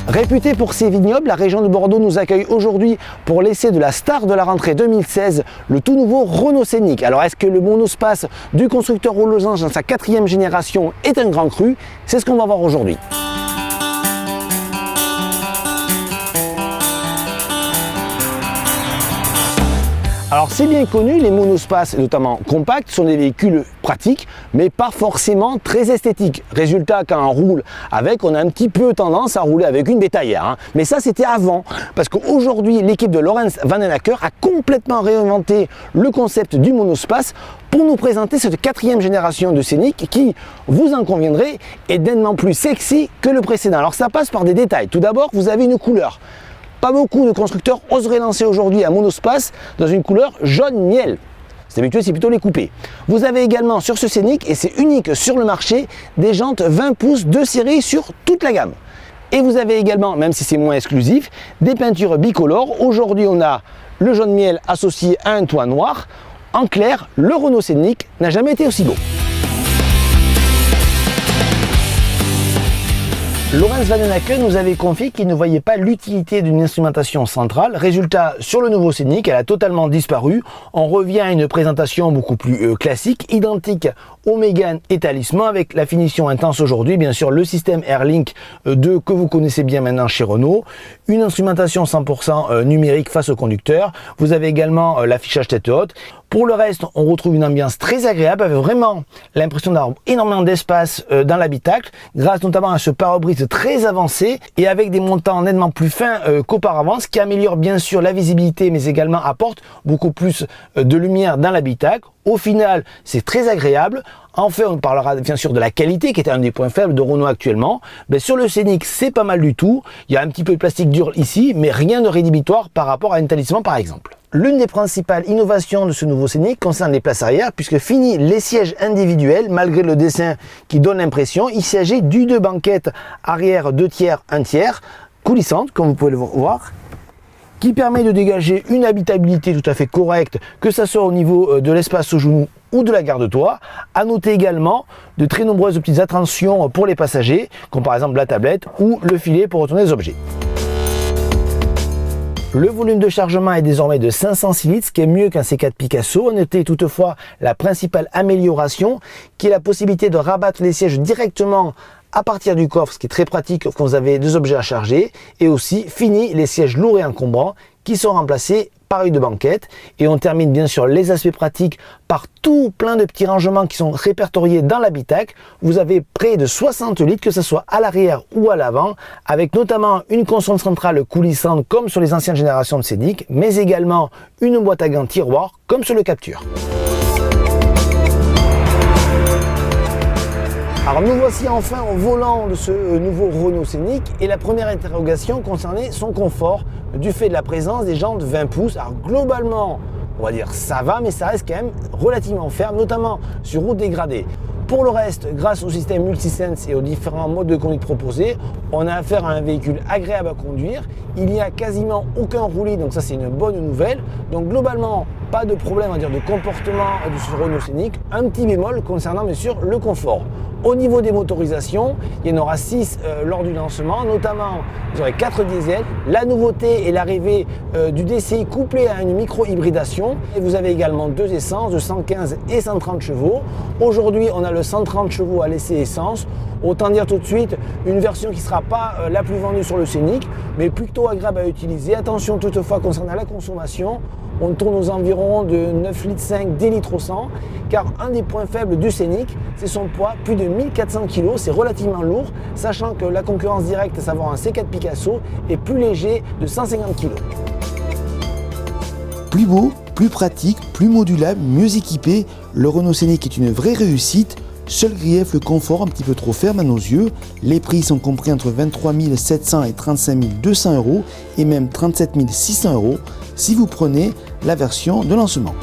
Réputée pour ses vignobles, la région de Bordeaux nous accueille aujourd'hui pour l'essai de la star de la rentrée 2016, le tout nouveau Renault Scénic. Alors est-ce que le monospace du constructeur au losange dans sa 4e génération est un grand cru? C'est ce qu'on va voir aujourd'hui. Alors c'est bien connu, les monospaces, notamment compacts, sont des véhicules pratiques, mais pas forcément très esthétiques. Résultat, quand on roule avec, on a un petit peu tendance à rouler avec une bétaillère. Mais ça, c'était avant, parce qu'aujourd'hui, l'équipe de Laurens Van Den Acker a complètement réinventé le concept du monospace pour nous présenter cette 4e génération de Scénic qui, vous en conviendrez, est nettement plus sexy que le précédent. Alors ça passe par des détails. Tout d'abord, vous avez une couleur. Pas beaucoup de constructeurs oseraient lancer aujourd'hui un monospace dans une couleur jaune miel. C'est habituel, c'est plutôt les coupés. Vous avez également sur ce Scénic, et c'est unique sur le marché, des jantes 20 pouces de série sur toute la gamme. Et vous avez également, même si c'est moins exclusif, des peintures bicolores. Aujourd'hui, on a le jaune miel associé à un toit noir. En clair, le Renault Scénic n'a jamais été aussi beau. Laurens Van Den Acker nous avait confié qu'il ne voyait pas l'utilité d'une instrumentation centrale. Résultat, sur le nouveau Scénic, elle a totalement disparu. On revient à une présentation beaucoup plus classique, identique au Mégane et Talisman, avec la finition intense aujourd'hui, bien sûr le système Airlink 2 que vous connaissez bien maintenant chez Renault, une instrumentation 100% numérique face au conducteur. Vous avez également l'affichage tête haute. Pour le reste, on retrouve une ambiance très agréable avec vraiment l'impression d'avoir énormément d'espace dans l'habitacle, grâce notamment à ce pare-brise très avancé et avec des montants nettement plus fins qu'auparavant, ce qui améliore bien sûr la visibilité, mais également apporte beaucoup plus de lumière dans l'habitacle. Au final, c'est très agréable. Enfin, on parlera bien sûr de la qualité qui était un des points faibles de Renault actuellement. Mais sur le Scénic, c'est pas mal du tout. Il y a un petit peu de plastique dur ici, mais rien de rédhibitoire par rapport à un Talisman par exemple. L'une des principales innovations de ce nouveau Scénic concerne les places arrière, puisque fini les sièges individuels, malgré le dessin qui donne l'impression. Il s'agit du 2 banquettes arrière 2 tiers, 1 tiers, coulissantes, comme vous pouvez le voir, qui permet de dégager une habitabilité tout à fait correcte, que ce soit au niveau de l'espace au genou ou de la garde-toit. À noter également de très nombreuses petites attentions pour les passagers, comme par exemple la tablette ou le filet pour retourner les objets. Le volume de chargement est désormais de 506 litres, ce qui est mieux qu'un C4 Picasso. Notez toutefois la principale amélioration, qui est la possibilité de rabattre les sièges directement à partir du coffre, ce qui est très pratique quand vous avez 2 objets à charger. Et aussi, fini les sièges lourds et encombrants qui sont remplacés par une banquette. Et on termine bien sûr les aspects pratiques par tout plein de petits rangements qui sont répertoriés dans l'habitacle. Vous avez près de 60 litres, que ce soit à l'arrière ou à l'avant, avec notamment une console centrale coulissante comme sur les anciennes générations de Scénic, mais également une boîte à gants tiroir comme sur le Captur. Alors nous voici enfin au volant de ce nouveau Renault Scénic, et la première interrogation concernait son confort du fait de la présence des jantes 20 pouces. Alors globalement, on va dire ça va, mais ça reste quand même relativement ferme, notamment sur route dégradée. Pour le reste, grâce au système Multisense et aux différents modes de conduite proposés, on a affaire à un véhicule agréable à conduire. Il n'y a quasiment aucun roulis, donc ça c'est une bonne nouvelle. Donc globalement, pas de problème de comportement de ce Renault Scénic. Un petit bémol concernant bien sûr le confort. Au niveau des motorisations, il y en aura 6 lors du lancement, notamment vous aurez 4 diesels. La nouveauté est l'arrivée du DCI couplé à une micro-hybridation. Et vous avez également 2 essences de 115 et 130 chevaux. Aujourd'hui, on a le 130 chevaux à l'essai essence. Autant dire tout de suite, une version qui ne sera pas la plus vendue sur le Scénic, mais plutôt agréable à utiliser. Attention toutefois concernant la consommation, on tourne aux environs de 9,5 litres, 10 litres au 100, car un des points faibles du Scénic, c'est son poids, plus de 1400 kg, c'est relativement lourd, sachant que la concurrence directe, à savoir un C4 Picasso, est plus léger de 150 kg. Plus beau, plus pratique, plus modulable, mieux équipé, le Renault Scénic est une vraie réussite. Seul grief, le confort un petit peu trop ferme à nos yeux. Les prix sont compris entre 23 700 et 35 200 € et même 37 600 € si vous prenez la version de lancement.